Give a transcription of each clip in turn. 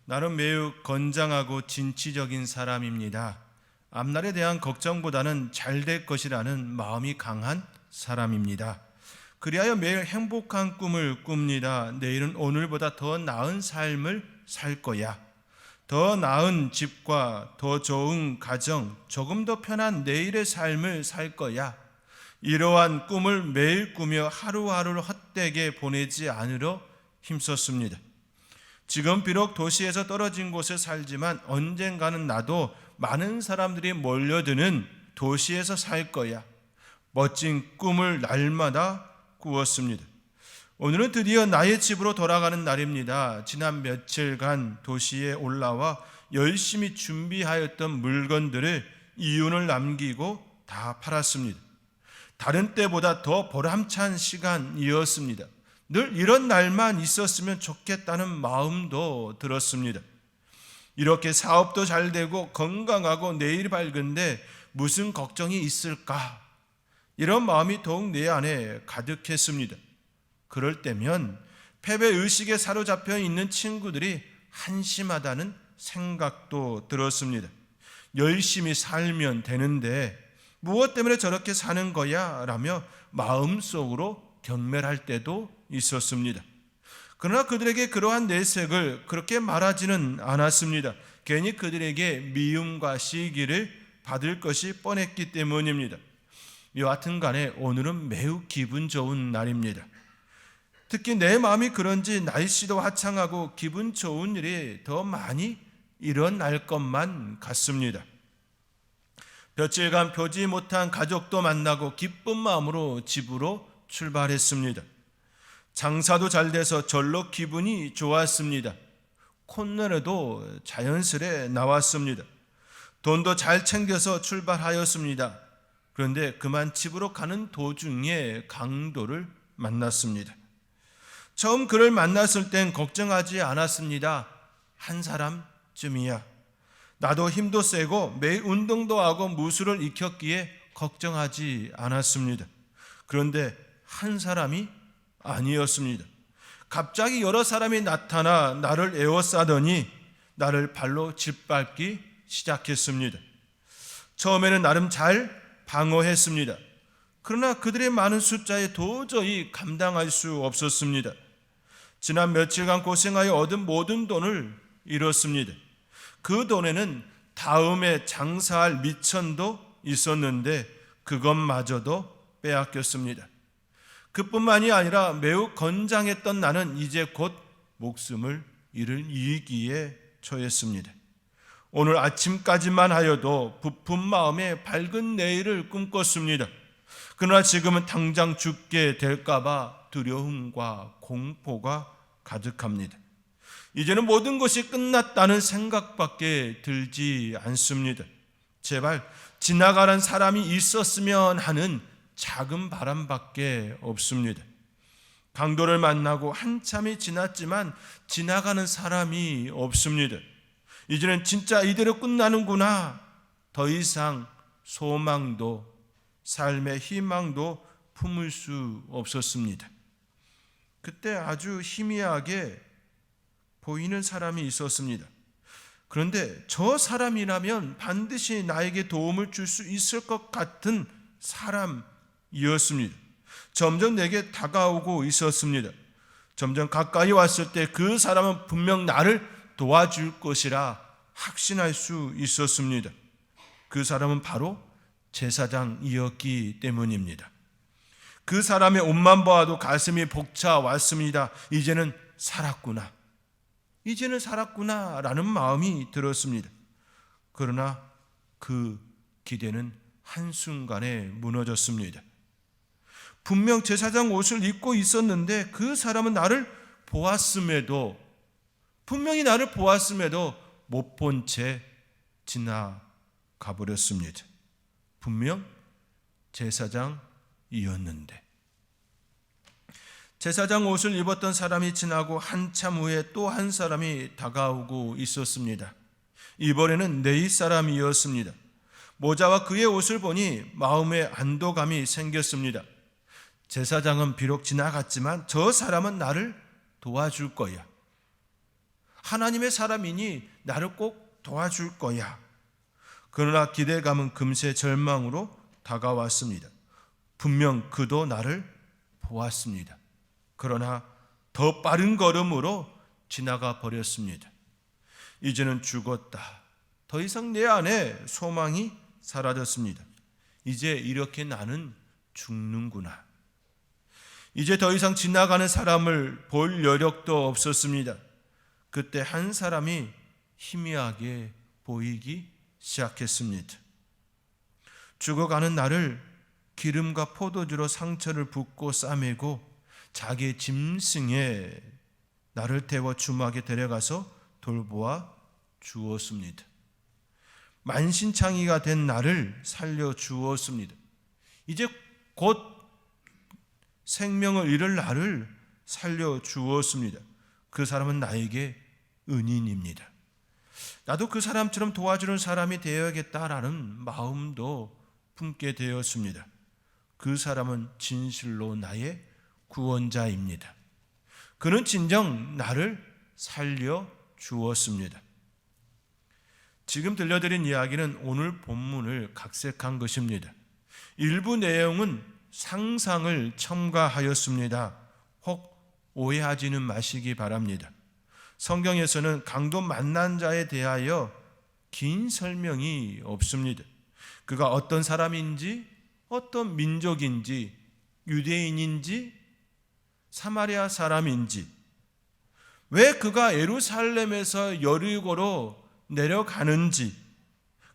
나는 매우 건장하고 진취적인 사람입니다. 앞날에 대한 걱정보다는 잘 될 것이라는 마음이 강한 사람입니다. 그리하여 매일 행복한 꿈을 꿉니다. 내일은 오늘보다 더 나은 삶을 살 거야. 더 나은 집과 더 좋은 가정, 조금 더 편한 내일의 삶을 살 거야. 이러한 꿈을 매일 꾸며 하루하루를 헛되게 보내지 않으려 힘썼습니다. 지금 비록 도시에서 떨어진 곳에 살지만 언젠가는 나도 많은 사람들이 몰려드는 도시에서 살 거야. 멋진 꿈을 날마다 꾸었습니다. 오늘은 드디어 나의 집으로 돌아가는 날입니다. 지난 며칠간 도시에 올라와 열심히 준비하였던 물건들을 이윤을 남기고 다 팔았습니다. 다른 때보다 더 보람찬 시간이었습니다. 늘 이런 날만 있었으면 좋겠다는 마음도 들었습니다. 이렇게 사업도 잘 되고 건강하고 내일이 밝은데 무슨 걱정이 있을까? 이런 마음이 더욱 내 안에 가득했습니다. 그럴 때면 패배의식에 사로잡혀 있는 친구들이 한심하다는 생각도 들었습니다. 열심히 살면 되는데 무엇 때문에 저렇게 사는 거야? 라며 마음속으로 경멸할 때도 있었습니다. 그러나 그들에게 그러한 내색을 그렇게 말하지는 않았습니다. 괜히 그들에게 미움과 시기를 받을 것이 뻔했기 때문입니다. 여하튼 간에 오늘은 매우 기분 좋은 날입니다. 특히 내 마음이 그런지 날씨도 화창하고 기분 좋은 일이 더 많이 일어날 것만 같습니다. 며칠간 보지 못한 가족도 만나고 기쁜 마음으로 집으로 출발했습니다. 장사도 잘 돼서 절로 기분이 좋았습니다. 콧노래도 자연스레 나왔습니다. 돈도 잘 챙겨서 출발하였습니다. 그런데 그만 집으로 가는 도중에 강도를 만났습니다. 처음 그를 만났을 땐 걱정하지 않았습니다. 한 사람쯤이야. 나도 힘도 세고 매일 운동도 하고 무술을 익혔기에 걱정하지 않았습니다. 그런데 한 사람이 아니었습니다. 갑자기 여러 사람이 나타나 나를 에워싸더니 나를 발로 짓밟기 시작했습니다. 처음에는 나름 잘 방어했습니다. 그러나 그들의 많은 숫자에 도저히 감당할 수 없었습니다. 지난 며칠간 고생하여 얻은 모든 돈을 잃었습니다. 그 돈에는 다음에 장사할 미천도 있었는데 그것마저도 빼앗겼습니다. 그뿐만이 아니라 매우 건장했던 나는 이제 곧 목숨을 잃을 위기에 처했습니다. 오늘 아침까지만 하여도 부푼 마음에 밝은 내일을 꿈꿨습니다. 그러나 지금은 당장 죽게 될까봐 두려움과 공포가 가득합니다. 이제는 모든 것이 끝났다는 생각밖에 들지 않습니다. 제발 지나가는 사람이 있었으면 하는 작은 바람밖에 없습니다. 강도를 만나고 한참이 지났지만 지나가는 사람이 없습니다. 이제는 진짜 이대로 끝나는구나. 더 이상 소망도 삶의 희망도 품을 수 없었습니다. 그때 아주 희미하게 보이는 사람이 있었습니다. 그런데 저 사람이라면 반드시 나에게 도움을 줄 수 있을 것 같은 사람이었습니다. 점점 내게 다가오고 있었습니다. 점점 가까이 왔을 때 그 사람은 분명 나를 도와줄 것이라 확신할 수 있었습니다. 그 사람은 바로 제사장이었기 때문입니다. 그 사람의 옷만 보아도 가슴이 벅차왔습니다. 이제는 살았구나. 이제는 살았구나 라는 마음이 들었습니다. 그러나 그 기대는 한순간에 무너졌습니다. 분명 제사장 옷을 입고 있었는데 그 사람은 나를 보았음에도 분명히 나를 보았음에도 못 본 채 지나가 버렸습니다. 분명 제사장이었는데 제사장 옷을 입었던 사람이 지나고 한참 후에 또 한 사람이 다가오고 있었습니다. 이번에는 네이 사람이었습니다. 모자와 그의 옷을 보니 마음에 안도감이 생겼습니다. 제사장은 비록 지나갔지만 저 사람은 나를 도와줄 거야. 하나님의 사람이니 나를 꼭 도와줄 거야. 그러나 기대감은 금세 절망으로 다가왔습니다. 분명 그도 나를 보았습니다. 그러나 더 빠른 걸음으로 지나가 버렸습니다. 이제는 죽었다. 더 이상 내 안에 소망이 사라졌습니다. 이제 이렇게 나는 죽는구나. 이제 더 이상 지나가는 사람을 볼 여력도 없었습니다. 그때 한 사람이 희미하게 보이기 시작했습니다. 죽어가는 나를 기름과 포도주로 상처를 붓고 싸매고 자기의 짐승에 나를 태워 주막에 데려가서 돌보아 주었습니다. 만신창이가 된 나를 살려 주었습니다. 이제 곧 생명을 잃을 나를 살려 주었습니다. 그 사람은 나에게 은인입니다. 나도 그 사람처럼 도와주는 사람이 되어야겠다라는 마음도 품게 되었습니다. 그 사람은 진실로 나의 구원자입니다. 그는 진정 나를 살려 주었습니다. 지금 들려드린 이야기는 오늘 본문을 각색한 것입니다. 일부 내용은 상상을 첨가하였습니다. 혹 오해하지는 마시기 바랍니다. 성경에서는 강도 만난 자에 대하여 긴 설명이 없습니다. 그가 어떤 사람인지, 어떤 민족인지, 유대인인지, 사마리아 사람인지, 왜 그가 예루살렘에서 여리고로 내려가는지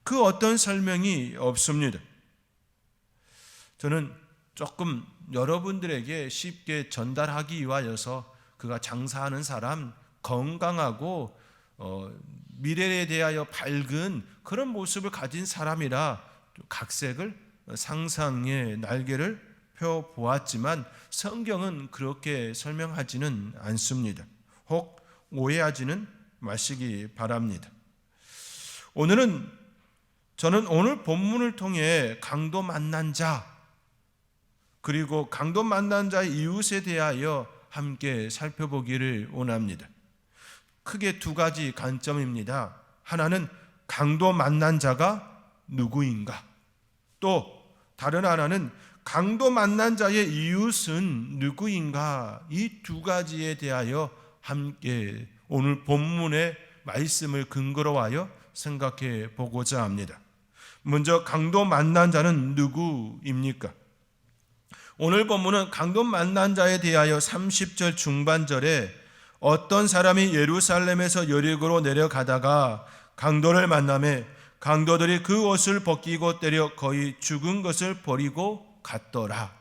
그 어떤 설명이 없습니다. 저는 조금 여러분들에게 쉽게 전달하기 위하여서 그가 장사하는 사람, 건강하고 미래에 대하여 밝은 그런 모습을 가진 사람이라 각색을 상상의 날개를 펴보았지만 성경은 그렇게 설명하지는 않습니다. 혹 오해하지는 마시기 바랍니다. 저는 오늘 본문을 통해 강도 만난 자 그리고 강도 만난 자의 이웃에 대하여 함께 살펴보기를 원합니다. 크게 두 가지 관점입니다. 하나는 강도 만난 자가 누구인가? 또 다른 하나는 강도 만난 자의 이웃은 누구인가? 이 두 가지에 대하여 함께 오늘 본문의 말씀을 근거로 하여 생각해 보고자 합니다. 먼저 강도 만난 자는 누구입니까? 오늘 본문은 강도 만난 자에 대하여 30절 중반절에 어떤 사람이 예루살렘에서 여리고로 내려가다가 강도를 만나매 강도들이 그 옷을 벗기고 때려 거의 죽은 것을 버리고 갔더라.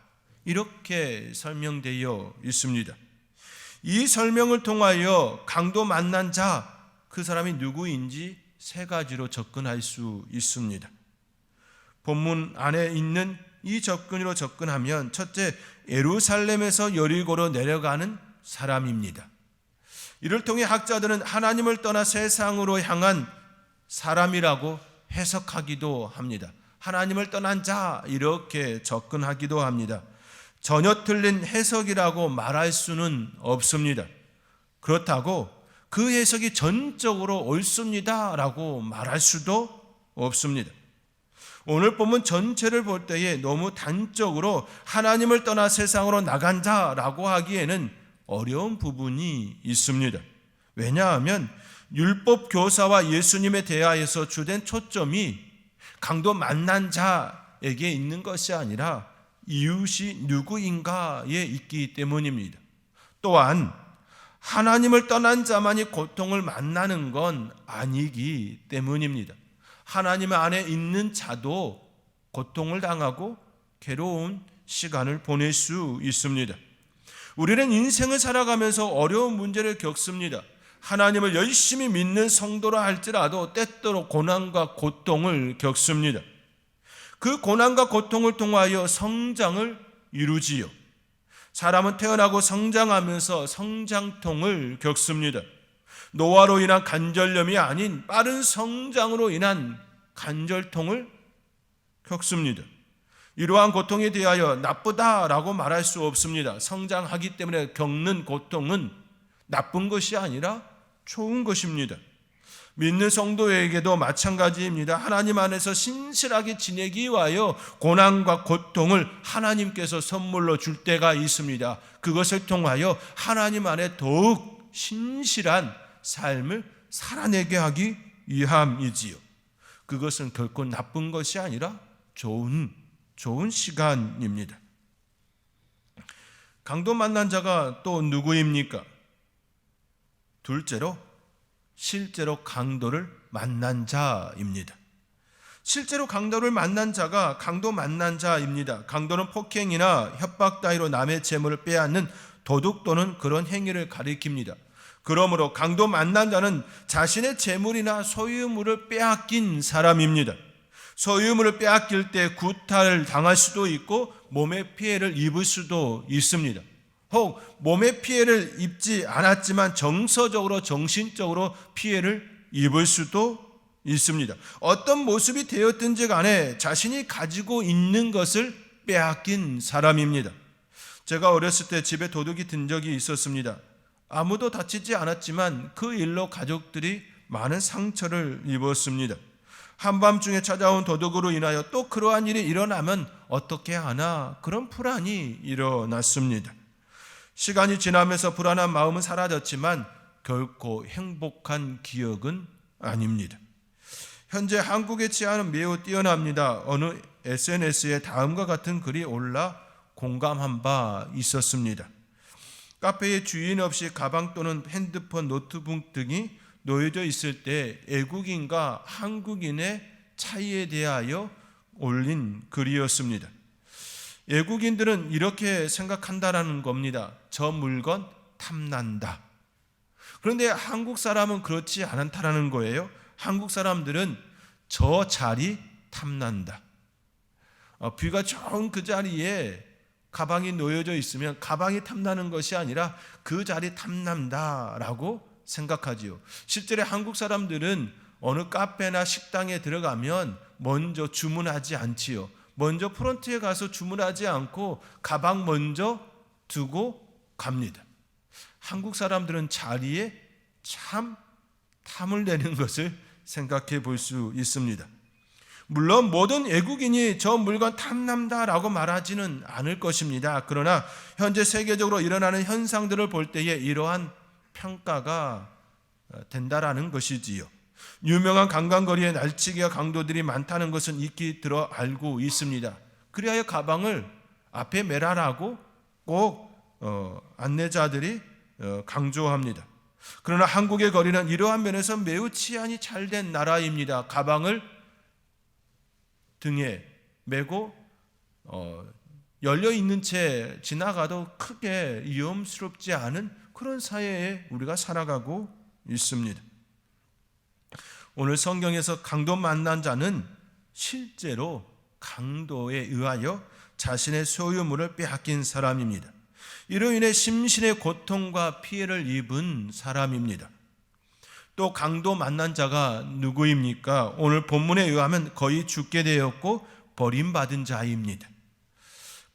이렇게 설명되어 있습니다. 이 설명을 통하여 강도 만난 자, 그 사람이 누구인지 세 가지로 접근할 수 있습니다. 본문 안에 있는 이 접근으로 접근하면 첫째, 예루살렘에서 여리고로 내려가는 사람입니다. 이를 통해 학자들은 하나님을 떠나 세상으로 향한 사람이라고 해석하기도 합니다. 하나님을 떠난 자 이렇게 접근하기도 합니다. 전혀 틀린 해석이라고 말할 수는 없습니다. 그렇다고 그 해석이 전적으로 옳습니다라고 말할 수도 없습니다. 오늘 본문 전체를 볼 때에 너무 단적으로 하나님을 떠나 세상으로 나간 자라고 하기에는 어려운 부분이 있습니다. 왜냐하면 율법 교사와 예수님에 대하여서 주된 초점이 강도 만난 자에게 있는 것이 아니라 이웃이 누구인가에 있기 때문입니다. 또한 하나님을 떠난 자만이 고통을 만나는 건 아니기 때문입니다. 하나님 안에 있는 자도 고통을 당하고 괴로운 시간을 보낼 수 있습니다. 우리는 인생을 살아가면서 어려운 문제를 겪습니다. 하나님을 열심히 믿는 성도라 할지라도 때때로 고난과 고통을 겪습니다. 그 고난과 고통을 통하여 성장을 이루지요. 사람은 태어나고 성장하면서 성장통을 겪습니다. 노화로 인한 관절염이 아닌 빠른 성장으로 인한 관절통을 겪습니다. 이러한 고통에 대하여 나쁘다라고 말할 수 없습니다. 성장하기 때문에 겪는 고통은 나쁜 것이 아니라 좋은 것입니다. 믿는 성도에게도 마찬가지입니다. 하나님 안에서 신실하게 지내기 위하여 고난과 고통을 하나님께서 선물로 줄 때가 있습니다. 그것을 통하여 하나님 안에 더욱 신실한 삶을 살아내게 하기 위함이지요. 그것은 결코 나쁜 것이 아니라 좋은 시간입니다. 강도 만난 자가 또 누구입니까? 둘째로 실제로 강도를 만난 자입니다. 실제로 강도를 만난 자가 강도 만난 자입니다. 강도는 폭행이나 협박 따위로 남의 재물을 빼앗는 도둑 또는 그런 행위를 가리킵니다. 그러므로 강도 만난 자는 자신의 재물이나 소유물을 빼앗긴 사람입니다. 소유물을 빼앗길 때 구타를 당할 수도 있고 몸에 피해를 입을 수도 있습니다. 혹 몸에 피해를 입지 않았지만 정서적으로 정신적으로 피해를 입을 수도 있습니다. 어떤 모습이 되었든지 간에 자신이 가지고 있는 것을 빼앗긴 사람입니다. 제가 어렸을 때 집에 도둑이 든 적이 있었습니다. 아무도 다치지 않았지만 그 일로 가족들이 많은 상처를 입었습니다. 한밤중에 찾아온 도둑으로 인하여 또 그러한 일이 일어나면 어떻게 하나 그런 불안이 일어났습니다. 시간이 지나면서 불안한 마음은 사라졌지만 결코 행복한 기억은 아닙니다. 현재 한국의 치안은 매우 뛰어납니다. 어느 SNS에 다음과 같은 글이 올라 공감한 바 있었습니다. 카페에 주인 없이 가방 또는 핸드폰, 노트북 등이 놓여져 있을 때 외국인과 한국인의 차이에 대하여 올린 글이었습니다. 외국인들은 이렇게 생각한다라는 겁니다. 저 물건 탐난다. 그런데 한국 사람은 그렇지 않다라는 거예요. 한국 사람들은 저 자리 탐난다. 뷰가 좋은 그 자리에 가방이 놓여져 있으면 가방이 탐나는 것이 아니라 그 자리 탐난다라고 생각하지요. 실제로 한국 사람들은 어느 카페나 식당에 들어가면 먼저 주문하지 않지요. 먼저 프런트에 가서 주문하지 않고 가방 먼저 두고 갑니다. 한국 사람들은 자리에 참 탐을 내는 것을 생각해 볼 수 있습니다. 물론 모든 외국인이 저 물건 탐난다라고 말하지는 않을 것입니다. 그러나 현재 세계적으로 일어나는 현상들을 볼 때에 이러한 평가가 된다라는 것이지요. 유명한 관광거리에 날치기와 강도들이 많다는 것은 익히 들어 알고 있습니다. 그리하여 가방을 앞에 매라라고 꼭 안내자들이 강조합니다. 그러나 한국의 거리는 이러한 면에서 매우 치안이 잘된 나라입니다. 가방을 등에 메고 열려 있는 채 지나가도 크게 위험스럽지 않은 그런 사회에 우리가 살아가고 있습니다. 오늘 성경에서 강도 만난 자는 실제로 강도에 의하여 자신의 소유물을 빼앗긴 사람입니다. 이로 인해 심신의 고통과 피해를 입은 사람입니다. 또 강도 만난 자가 누구입니까? 오늘 본문에 의하면 거의 죽게 되었고 버림받은 자입니다.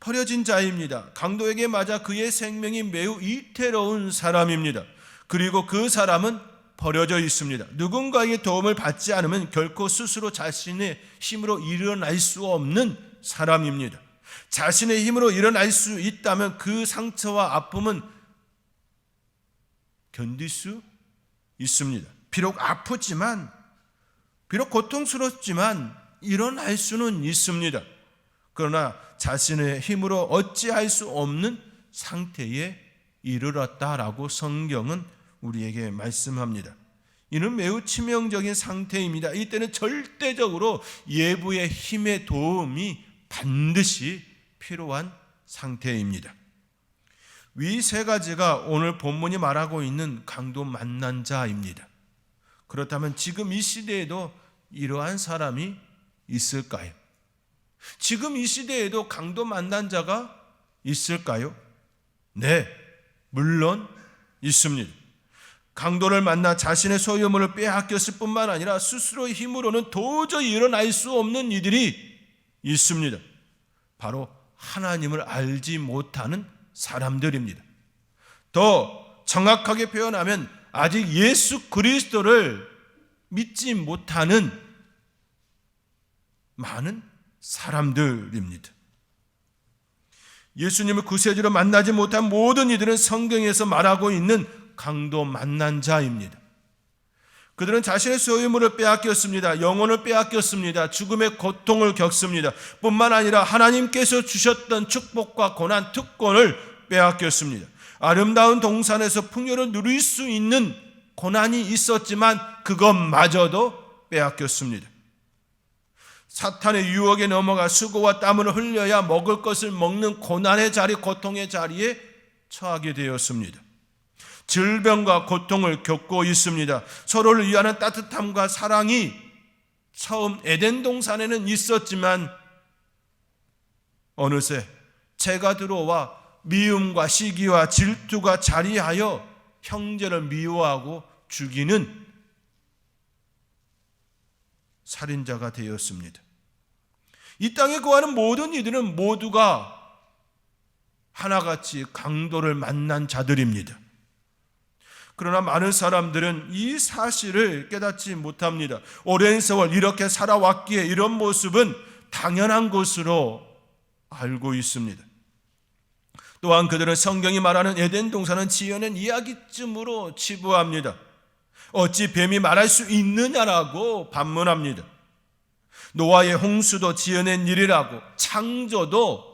버려진 자입니다. 강도에게 맞아 그의 생명이 매우 위태로운 사람입니다. 그리고 그 사람은 버려져 있습니다. 누군가의 도움을 받지 않으면 결코 스스로 자신의 힘으로 일어날 수 없는 사람입니다. 자신의 힘으로 일어날 수 있다면 그 상처와 아픔은 견딜 수 있습니다. 비록 아프지만, 비록 고통스럽지만 일어날 수는 있습니다. 그러나 자신의 힘으로 어찌할 수 없는 상태에 이르렀다라고 성경은 우리에게 말씀합니다. 이는 매우 치명적인 상태입니다. 이때는 절대적으로 예부의 힘의 도움이 반드시 필요한 상태입니다. 위 세 가지가 오늘 본문이 말하고 있는 강도 만난 자입니다. 그렇다면 지금 이 시대에도 이러한 사람이 있을까요? 지금 이 시대에도 강도 만난 자가 있을까요? 네, 물론 있습니다. 강도를 만나 자신의 소유물을 빼앗겼을 뿐만 아니라 스스로의 힘으로는 도저히 일어날 수 없는 이들이 있습니다. 바로 하나님을 알지 못하는 사람들입니다. 더 정확하게 표현하면 아직 예수 그리스도를 믿지 못하는 많은 사람들입니다. 예수님을 구세주로 만나지 못한 모든 이들은 성경에서 말하고 있는 강도 만난 자입니다. 그들은 자신의 소유물을 빼앗겼습니다. 영혼을 빼앗겼습니다. 죽음의 고통을 겪습니다. 뿐만 아니라 하나님께서 주셨던 축복과 고난, 특권을 빼앗겼습니다. 아름다운 동산에서 풍요를 누릴 수 있는 고난이 있었지만 그것마저도 빼앗겼습니다. 사탄의 유혹에 넘어가 수고와 땀을 흘려야 먹을 것을 먹는 고난의 자리, 고통의 자리에 처하게 되었습니다. 질병과 고통을 겪고 있습니다. 서로를 위하는 따뜻함과 사랑이 처음 에덴 동산에는 있었지만 어느새 죄가 들어와 미움과 시기와 질투가 자리하여 형제를 미워하고 죽이는 살인자가 되었습니다. 이 땅에 거하는 모든 이들은 모두가 하나같이 강도를 만난 자들입니다. 그러나 많은 사람들은 이 사실을 깨닫지 못합니다. 오랜 세월 이렇게 살아왔기에 이런 모습은 당연한 것으로 알고 있습니다. 또한 그들은 성경이 말하는 에덴 동산은 지어낸 이야기쯤으로 치부합니다. 어찌 뱀이 말할 수 있느냐라고 반문합니다. 노아의 홍수도 지어낸 일이라고, 창조도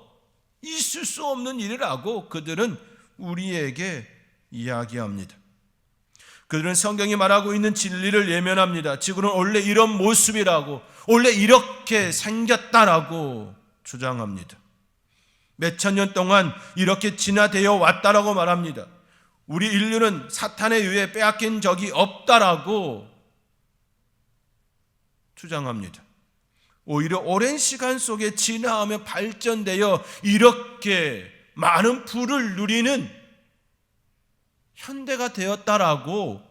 있을 수 없는 일이라고 그들은 우리에게 이야기합니다. 그들은 성경이 말하고 있는 진리를 예면합니다. 지구는 원래 이런 모습이라고, 원래 이렇게 생겼다라고 주장합니다. 몇천 년 동안 이렇게 진화되어 왔다라고 말합니다. 우리 인류는 사탄에 의해 빼앗긴 적이 없다라고 주장합니다. 오히려 오랜 시간 속에 진화하며 발전되어 이렇게 많은 부를 누리는 현대가 되었다라고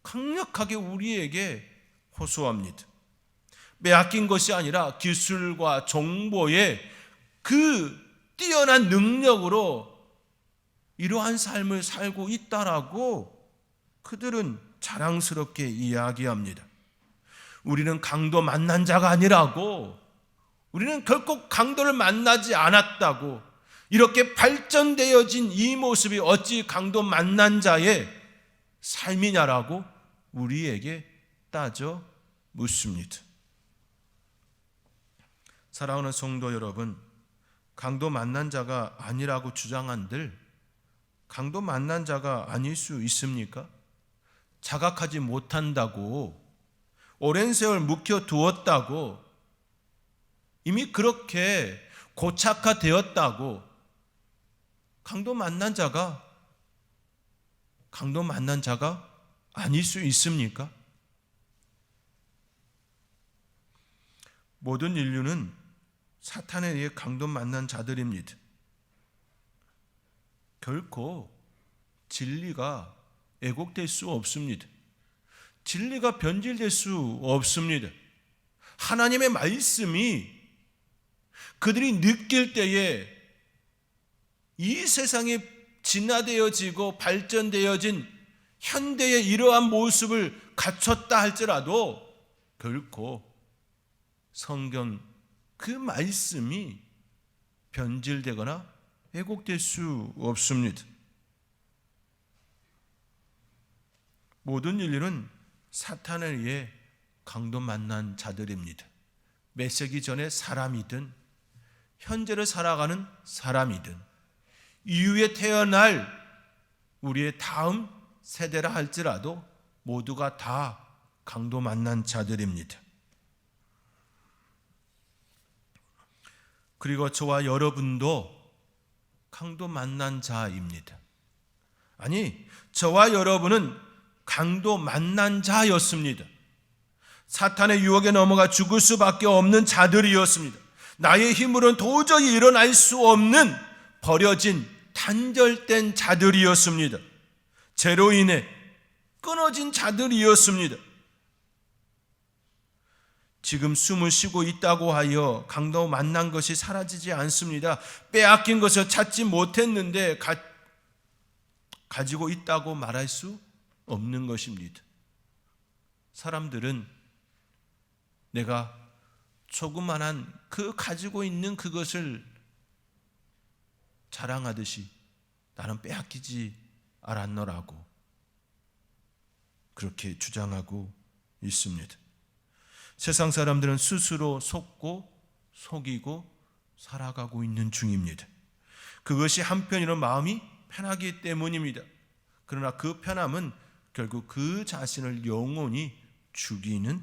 강력하게 우리에게 호소합니다. 빼앗긴 것이 아니라 기술과 정보의 그 뛰어난 능력으로 이러한 삶을 살고 있다라고 그들은 자랑스럽게 이야기합니다. 우리는 강도 만난 자가 아니라고, 우리는 결코 강도를 만나지 않았다고, 이렇게 발전되어진 이 모습이 어찌 강도 만난 자의 삶이냐라고 우리에게 따져 묻습니다. 사랑하는 성도 여러분, 강도 만난 자가 아니라고 주장한들 강도 만난 자가 아닐 수 있습니까? 자각하지 못한다고, 오랜 세월 묵혀두었다고, 이미 그렇게 고착화되었다고 강도 만난 자가 아닐 수 있습니까? 모든 인류는 사탄에 의해 강도 만난 자들입니다. 결코 진리가 왜곡될 수 없습니다. 진리가 변질될 수 없습니다. 하나님의 말씀이 그들이 느낄 때에 이 세상에 진화되어지고 발전되어진 현대의 이러한 모습을 갖췄다 할지라도 결코 성경 그 말씀이 변질되거나 왜곡될 수 없습니다. 모든 인류는 사탄에 의해 강도 만난 자들입니다. 몇 세기 전의 사람이든 현재를 살아가는 사람이든 이후에 태어날 우리의 다음 세대라 할지라도 모두가 다 강도 만난 자들입니다. 그리고 저와 여러분도 강도 만난 자입니다. 아니, 저와 여러분은 강도 만난 자였습니다. 사탄의 유혹에 넘어가 죽을 수밖에 없는 자들이었습니다. 나의 힘으로는 도저히 일어날 수 없는 버려진 단절된 자들이었습니다. 죄로 인해 끊어진 자들이었습니다. 지금 숨을 쉬고 있다고 하여 강도 만난 것이 사라지지 않습니다. 빼앗긴 것을 찾지 못했는데 가지고 있다고 말할 수 없는 것입니다. 사람들은 내가 조그만한 가지고 있는 그것을 자랑하듯이 나는 빼앗기지 않았노라고 그렇게 주장하고 있습니다. 세상 사람들은 스스로 속고 속이고 살아가고 있는 중입니다. 그것이 한편으로 마음이 편하기 때문입니다. 그러나 그 편함은 결국 그 자신을 영원히 죽이는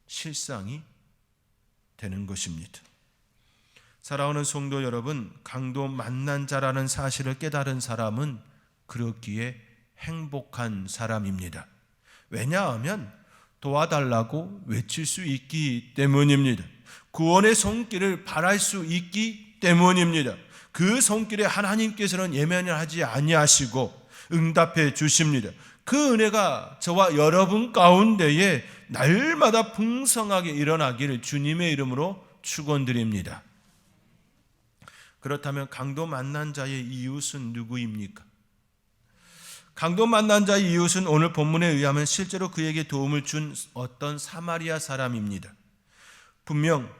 실상이 되는 것입니다. 사랑하는 성도 여러분, 강도 만난 자라는 사실을 깨달은 사람은 그렇기에 행복한 사람입니다. 왜냐하면 도와달라고 외칠 수 있기 때문입니다. 구원의 손길을 바랄 수 있기 때문입니다. 그 손길에 하나님께서는 예면을 하지 아니하시고 응답해 주십니다. 그 은혜가 저와 여러분 가운데에 날마다 풍성하게 일어나기를 주님의 이름으로 축원드립니다. 그렇다면 강도 만난 자의 이웃은 누구입니까? 강도 만난 자의 이웃은 오늘 본문에 의하면 실제로 그에게 도움을 준 어떤 사마리아 사람입니다. 분명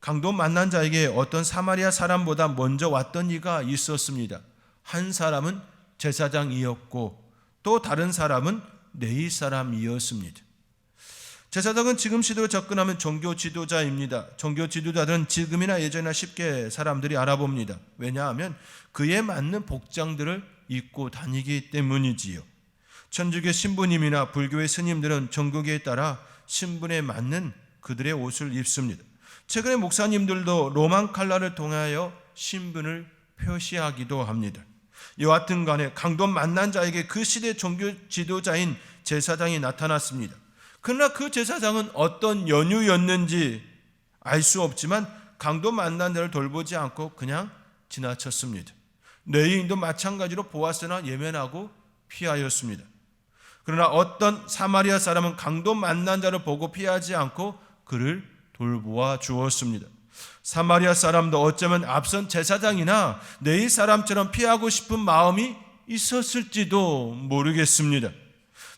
강도 만난 자에게 어떤 사마리아 사람보다 먼저 왔던 이가 있었습니다. 한 사람은 제사장이었고 또 다른 사람은 레위 사람이었습니다. 제사장은 지금 시대로 접근하면 종교 지도자입니다. 종교 지도자들은 지금이나 예전이나 쉽게 사람들이 알아봅니다. 왜냐하면 그에 맞는 복장들을 입고 다니기 때문이지요. 천주교 신부님이나 불교의 스님들은 종교계에 따라 신분에 맞는 그들의 옷을 입습니다. 최근에 목사님들도 로만 칼라를 통하여 신분을 표시하기도 합니다. 여하튼 간에 강도 만난 자에게 그 시대 종교 지도자인 제사장이 나타났습니다. 그러나 그 제사장은 어떤 연유였는지 알 수 없지만 강도 만난 자를 돌보지 않고 그냥 지나쳤습니다. 레위인도 마찬가지로 보았으나 예면하고 피하였습니다. 그러나 어떤 사마리아 사람은 강도 만난 자를 보고 피하지 않고 그를 돌보아 주었습니다. 사마리아 사람도 어쩌면 앞선 제사장이나 레위 사람처럼 피하고 싶은 마음이 있었을지도 모르겠습니다.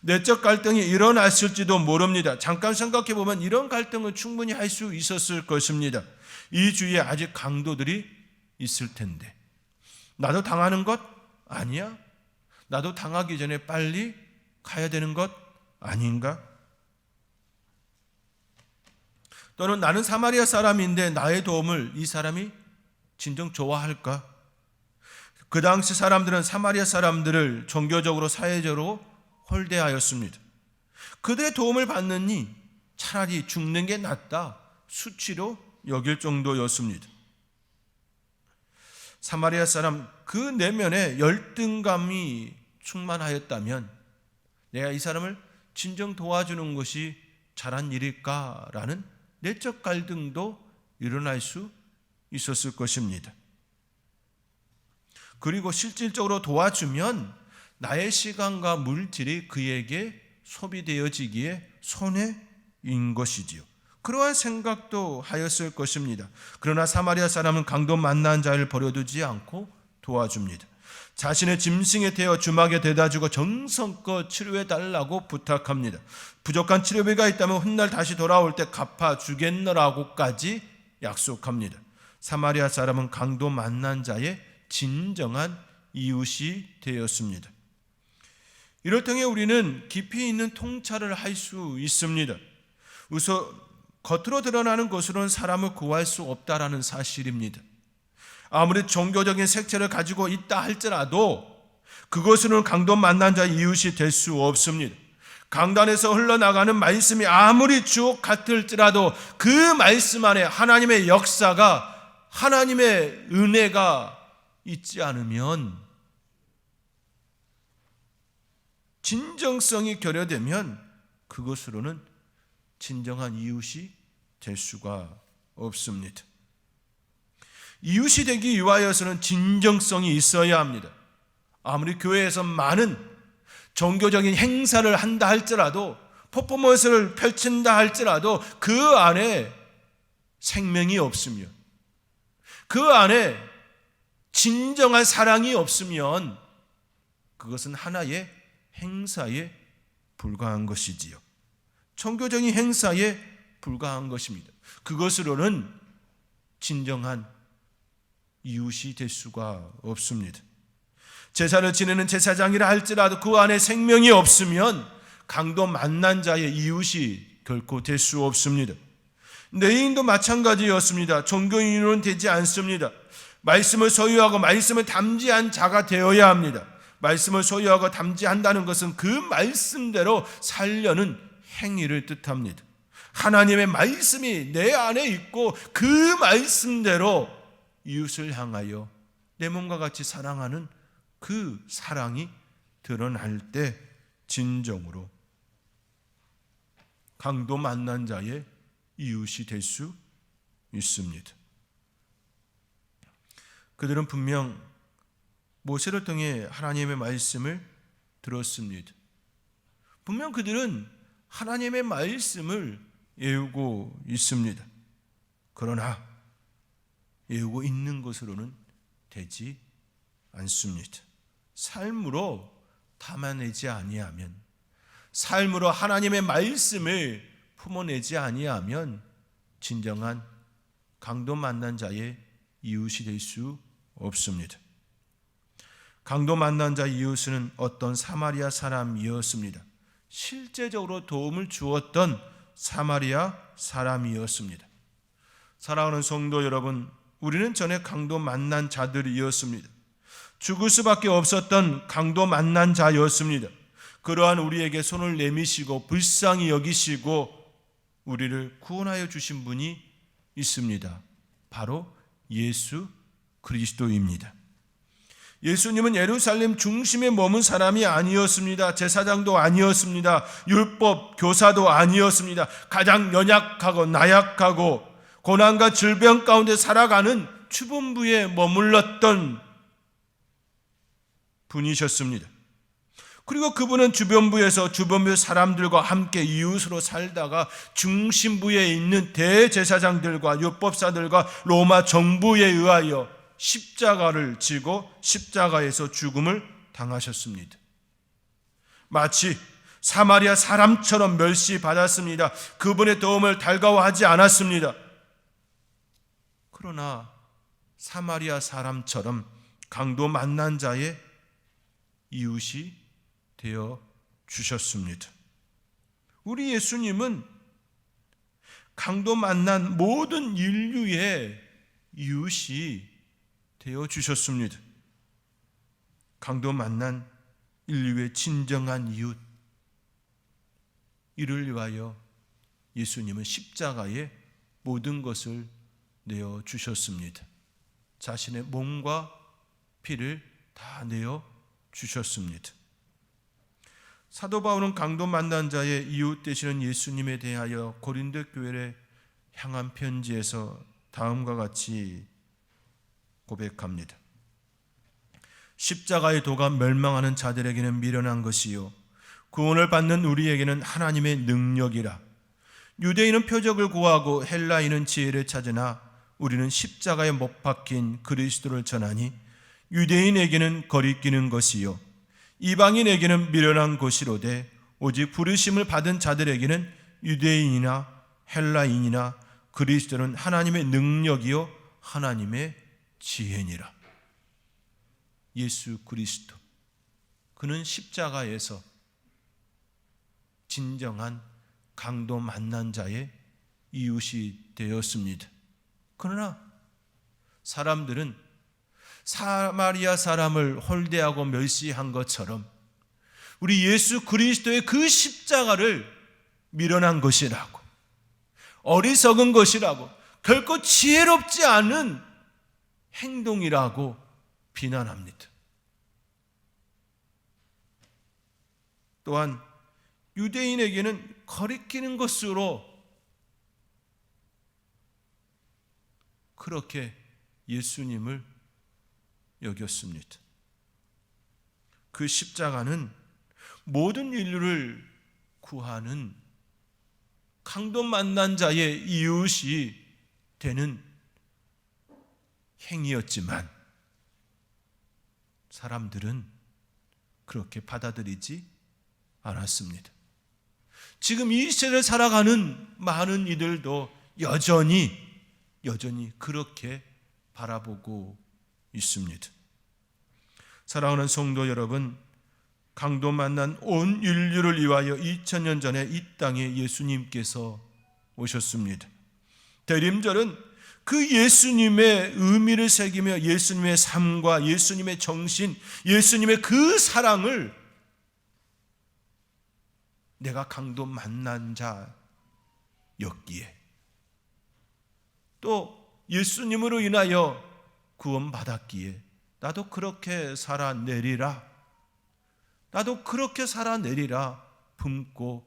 내적 갈등이 일어났을지도 모릅니다. 잠깐 생각해 보면 이런 갈등을 충분히 할 수 있었을 것입니다. 이 주위에 아직 강도들이 있을 텐데 나도 당하는 것 아니야? 나도 당하기 전에 빨리 가야 되는 것 아닌가? 또는 나는 사마리아 사람인데 나의 도움을 이 사람이 진정 좋아할까? 그 당시 사람들은 사마리아 사람들을 종교적으로 사회적으로 홀대하였습니다. 그들의 도움을 받느니 차라리 죽는 게 낫다 수치로 여길 정도였습니다. 사마리아 사람 그 내면에 열등감이 충만하였다면 내가 이 사람을 진정 도와주는 것이 잘한 일일까라는 내적 갈등도 일어날 수 있었을 것입니다. 그리고 실질적으로 도와주면 나의 시간과 물질이 그에게 소비되어지기에 손해인 것이지요. 그러한 생각도 하였을 것입니다. 그러나 사마리아 사람은 강도 만난 자를 버려두지 않고 도와줍니다. 자신의 짐승에 태워 주막에 대다 주고 정성껏 치료해달라고 부탁합니다. 부족한 치료비가 있다면 훗날 다시 돌아올 때 갚아주겠노라고까지 약속합니다. 사마리아 사람은 강도 만난 자의 진정한 이웃이 되었습니다. 이럴 때에 우리는 깊이 있는 통찰을 할 수 있습니다. 우선 겉으로 드러나는 것으로는 사람을 구할 수 없다라는 사실입니다. 아무리 종교적인 색채를 가지고 있다 할지라도 그것으로는 강도 만난 자의 이웃이 될 수 없습니다. 강단에서 흘러나가는 말씀이 아무리 주옥 같을지라도 그 말씀 안에 하나님의 역사가, 하나님의 은혜가 있지 않으면, 진정성이 결여되면 그것으로는 진정한 이웃이 될 수가 없습니다. 이웃이 되기 위하여서는 진정성이 있어야 합니다. 아무리 교회에서 많은 종교적인 행사를 한다 할지라도, 퍼포먼스를 펼친다 할지라도 그 안에 생명이 없으면, 그 안에 진정한 사랑이 없으면 그것은 하나의 행사에 불과한 것이지요. 종교적인 행사에 불과한 것입니다. 그것으로는 진정한 이웃이 될 수가 없습니다. 제사를 지내는 제사장이라 할지라도 그 안에 생명이 없으면 강도 만난 자의 이웃이 결코 될 수 없습니다. 내인도 마찬가지였습니다. 종교인으로는 되지 않습니다. 말씀을 소유하고 말씀을 담지한 자가 되어야 합니다. 말씀을 소유하고 담지한다는 것은 그 말씀대로 살려는 행위를 뜻합니다. 하나님의 말씀이 내 안에 있고 그 말씀대로 이웃을 향하여 내 몸과 같이 사랑하는 그 사랑이 드러날 때 진정으로 강도 만난 자의 이웃이 될 수 있습니다. 그들은 분명 모세를 통해 하나님의 말씀을 들었습니다. 분명 그들은 하나님의 말씀을 외우고 있습니다. 그러나 외우고 있는 것으로는 되지 않습니다. 삶으로 담아내지 아니하면, 삶으로 하나님의 말씀을 품어내지 아니하면 진정한 강도 만난 자의 이웃이 될 수 없습니다. 강도 만난 자의 이웃은 어떤 사마리아 사람이었습니다. 실제적으로 도움을 주었던 사마리아 사람이었습니다. 사랑하는 성도 여러분, 우리는 전에 강도 만난 자들이었습니다. 죽을 수밖에 없었던 강도 만난 자였습니다. 그러한 우리에게 손을 내미시고 불쌍히 여기시고 우리를 구원하여 주신 분이 있습니다. 바로 예수 그리스도입니다. 예수님은 예루살렘 중심에 머문 사람이 아니었습니다. 제사장도 아니었습니다. 율법 교사도 아니었습니다. 가장 연약하고 나약하고 고난과 질병 가운데 살아가는 주범부에 머물렀던 분이셨습니다. 그리고 그분은 주변부에서 주변부 사람들과 함께 이웃으로 살다가 중심부에 있는 대제사장들과 율법사들과 로마 정부에 의하여 십자가를 지고 십자가에서 죽음을 당하셨습니다. 마치 사마리아 사람처럼 멸시받았습니다. 그분의 도움을 달가워하지 않았습니다. 그러나 사마리아 사람처럼 강도 만난 자의 이웃이 되어 주셨습니다. 우리 예수님은 강도 만난 모든 인류의 이웃이 되어 주셨습니다. 강도 만난 인류의 진정한 이웃, 이를 위하여 예수님은 십자가에 모든 것을 내어 주셨습니다. 자신의 몸과 피를 다 내어 주셨습니다. 사도 바울은 강도 만난 자의 이웃 되시는 예수님에 대하여 고린도 교회를 향한 편지에서 다음과 같이 고백합니다. 십자가의 도가 멸망하는 자들에게는 미련한 것이요 구원을 받는 우리에게는 하나님의 능력이라. 유대인은 표적을 구하고 헬라인은 지혜를 찾으나 우리는 십자가에 못 박힌 그리스도를 전하니 유대인에게는 거리끼는 것이요 이방인에게는 미련한 것이로되 오직 부르심을 받은 자들에게는 유대인이나 헬라인이나 그리스도는 하나님의 능력이요 하나님의 지혜니라. 예수 그리스도, 그는 십자가에서 진정한 강도 만난 자의 이웃이 되었습니다. 그러나 사람들은 사마리아 사람을 홀대하고 멸시한 것처럼 우리 예수 그리스도의 그 십자가를 미련한 것이라고, 어리석은 것이라고, 결코 지혜롭지 않은 행동이라고 비난합니다. 또한 유대인에게는 거리끼는 것으로 그렇게 예수님을 여겼습니다. 그 십자가는 모든 인류를 구하는 강도 만난 자의 이웃이 되는 행위였지만 사람들은 그렇게 받아들이지 않았습니다. 지금 이 시대를 살아가는 많은 이들도 여전히 그렇게 바라보고 있습니다. 사랑하는 성도 여러분, 강도 만난 온 인류를 위하여 2000년 전에 이 땅에 예수님께서 오셨습니다. 대림절은 그 예수님의 의미를 새기며 예수님의 삶과 예수님의 정신, 예수님의 그 사랑을 내가 강도 만난 자였기에, 또 예수님으로 인하여 구원받았기에 나도 그렇게 살아내리라, 품고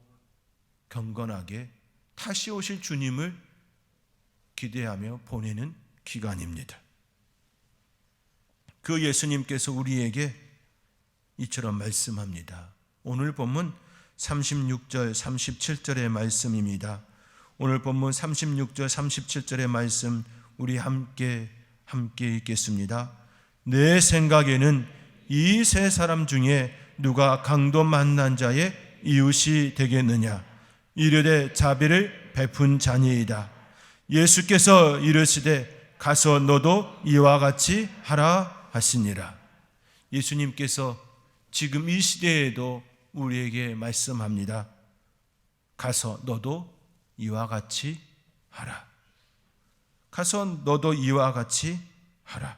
경건하게 다시 오실 주님을 기대하며 보내는 기간입니다. 그 예수님께서 우리에게 이처럼 말씀합니다. 오늘 본문 36절 37절의 말씀입니다. 오늘 본문 36절 37절의 말씀 우리 함께 읽겠습니다. 내 생각에는 이 세 사람 중에 누가 강도 만난 자의 이웃이 되겠느냐? 이르되 자비를 베푼 자니이다. 예수께서 이르시되 가서 너도 이와 같이 하라 하시니라. 예수님께서 지금 이 시대에도 우리에게 말씀합니다. 가서 너도 이와 같이 하라. 가서 너도 이와 같이 하라.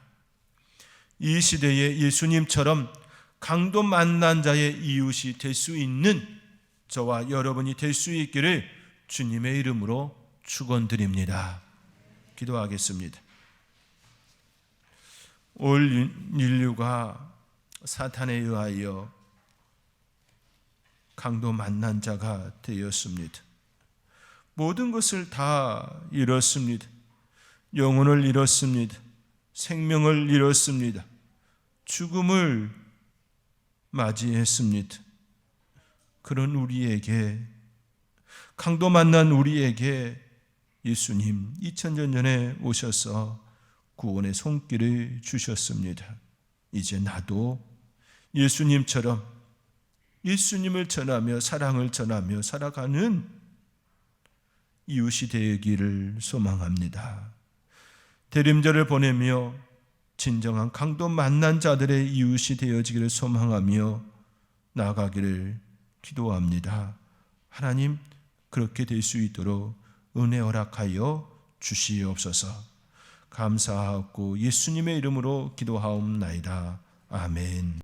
이 시대에 예수님처럼 강도 만난 자의 이웃이 될 수 있는 저와 여러분이 될 수 있기를 주님의 이름으로 축원드립니다. 기도하겠습니다. 올 인류가 사탄에 의하여 강도 만난 자가 되었습니다. 모든 것을 다 잃었습니다. 영혼을 잃었습니다. 생명을 잃었습니다. 죽음을 맞이했습니다. 그런 우리에게, 강도 만난 우리에게 예수님 2000년 전에 오셔서 구원의 손길을 주셨습니다. 이제 나도 예수님처럼 예수님을 전하며 사랑을 전하며 살아가는 이웃이 되기를 소망합니다. 대림절을 보내며 진정한 강도 만난 자들의 이웃이 되어지기를 소망하며 나아가기를 기도합니다. 하나님, 그렇게 될 수 있도록 은혜 허락하여 주시옵소서. 감사하고 예수님의 이름으로 기도하옵나이다. 아멘.